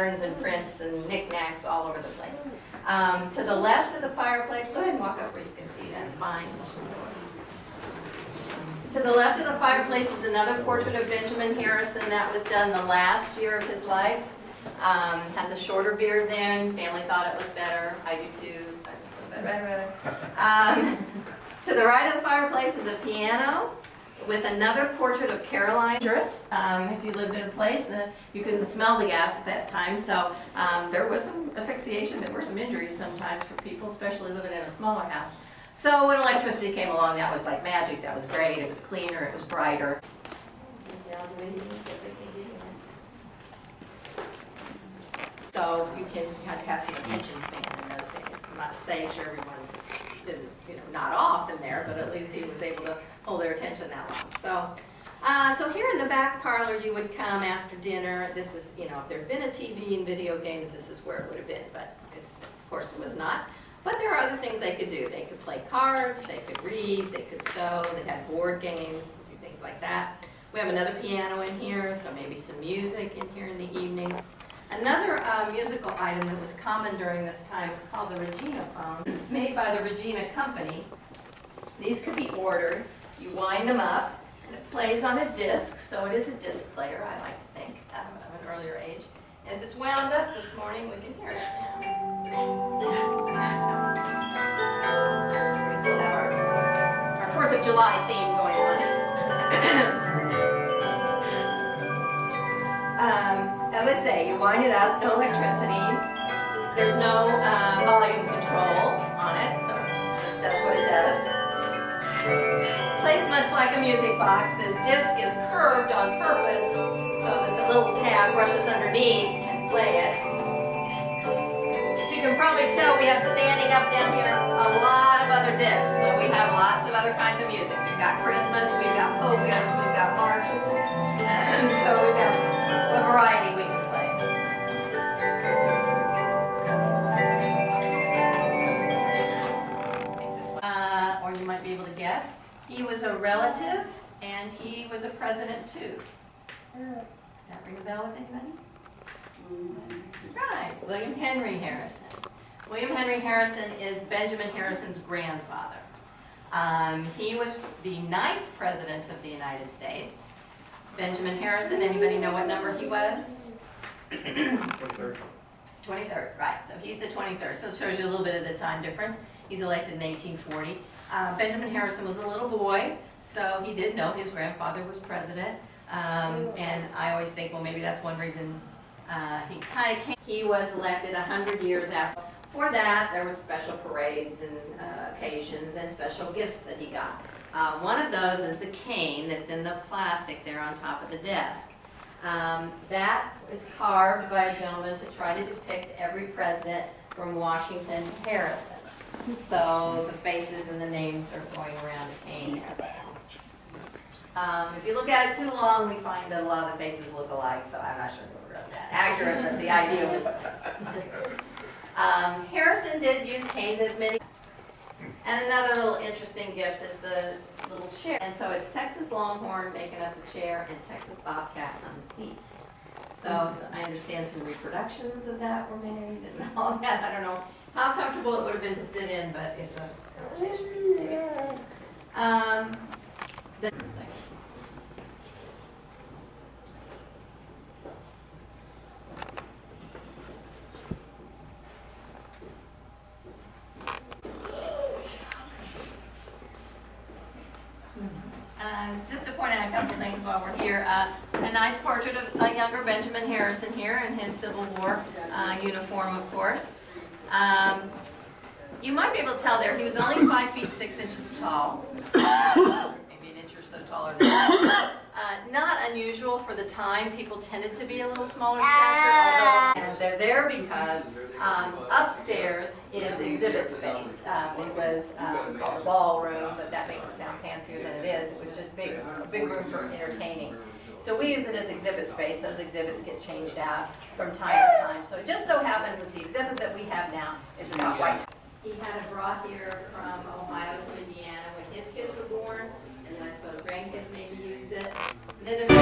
and prints and knickknacks all over the place. To the left of the fireplace, go ahead and walk up where you can see, that's fine. To the left of the fireplace is another portrait of Benjamin Harrison that was done the last year of his life. Has a shorter beard then, family thought it looked better, I do too, but a little bit better. To the right of the fireplace is a piano with another portrait of Caroline. If you lived in a place, you couldn't smell the gas at that time, so there was some asphyxiation, there were some injuries sometimes for people, especially living in a smaller house. So when electricity came along, that was like magic, that was great, it was cleaner, it was brighter. So you had to have some attention span in those days. I'm not to say sure everyone didn't, nod off in there, but at least he was able to hold their attention that long. So here in the back parlor, you would come after dinner. This is, if there had been a TV and video games, this is where it would have been, but of course it was not. But there are other things they could do. They could play cards, they could read, they could sew, they had board games, do things like that. We have another piano in here, so maybe some music in here in the evenings. Another musical item that was common during this time is called the Regina phone, made by the Regina Company. These could be ordered. You wind them up, and it plays on a disc, so it is a disc player, I like to think, of an earlier age. And if it's wound up this morning, we can hear it now. We still have our 4th of July theme going on. As I say, you wind it up, no electricity. There's no volume control on it, so that's what it does. Plays much like a music box. This disc is curved on purpose so that the little tab brushes underneath and play it. But you can probably tell we have standing up down here a lot of other discs, so we have lots of other kinds of music. We've got Christmas, we've got polkas, we've got marches, so we've got a variety we can play. Or you might be able to guess. He was a relative, and he was a president too. Does that ring a bell with anybody? Right, William Henry Harrison. William Henry Harrison is Benjamin Harrison's grandfather. He was the 9th president of the United States. Benjamin Harrison, anybody know what number he was? 23rd. 23rd, right. So he's the 23rd. So it shows you a little bit of the time difference. He's elected in 1840. Benjamin Harrison was a little boy, so he did know his grandfather was president. And I always think, well, maybe that's one reason he kind of came. He was elected 100 years after. For that, there was special parades and occasions and special gifts that he got. One of those is the cane that's in the plastic there on top of the desk. That was carved by a gentleman to try to depict every president from Washington to Harrison. So the faces and the names are going around the cane there. If you look at it too long, we find that a lot of the faces look alike, so I'm not sure we're really that accurate, but the idea was Harrison did use canes as many. And another little interesting gift is the little chair. And so it's Texas Longhorn making up the chair and Texas Bobcat on the seat. So I understand some reproductions of that were made and all that. I don't know how comfortable it would have been to sit in, but it's a conversation. Just to point out a couple things while we're here. A nice portrait of a younger Benjamin Harrison here in his Civil War uniform, of course. You might be able to tell there he was only 5 feet 6 inches tall. Maybe an inch or so taller than that. Not unusual for the time. People tended to be a little smaller stature, although they're there because upstairs is exhibit space. It was called a ballroom, but that makes it sound fancier than it is. It was just a big room for entertaining. So we use it as exhibit space. Those exhibits get changed out from time to time. So it just so happens that the exhibit that we have now is about right now. He had it brought here from Ohio to Indiana when his kids were born, and then I suppose grandkids maybe used it. And then there's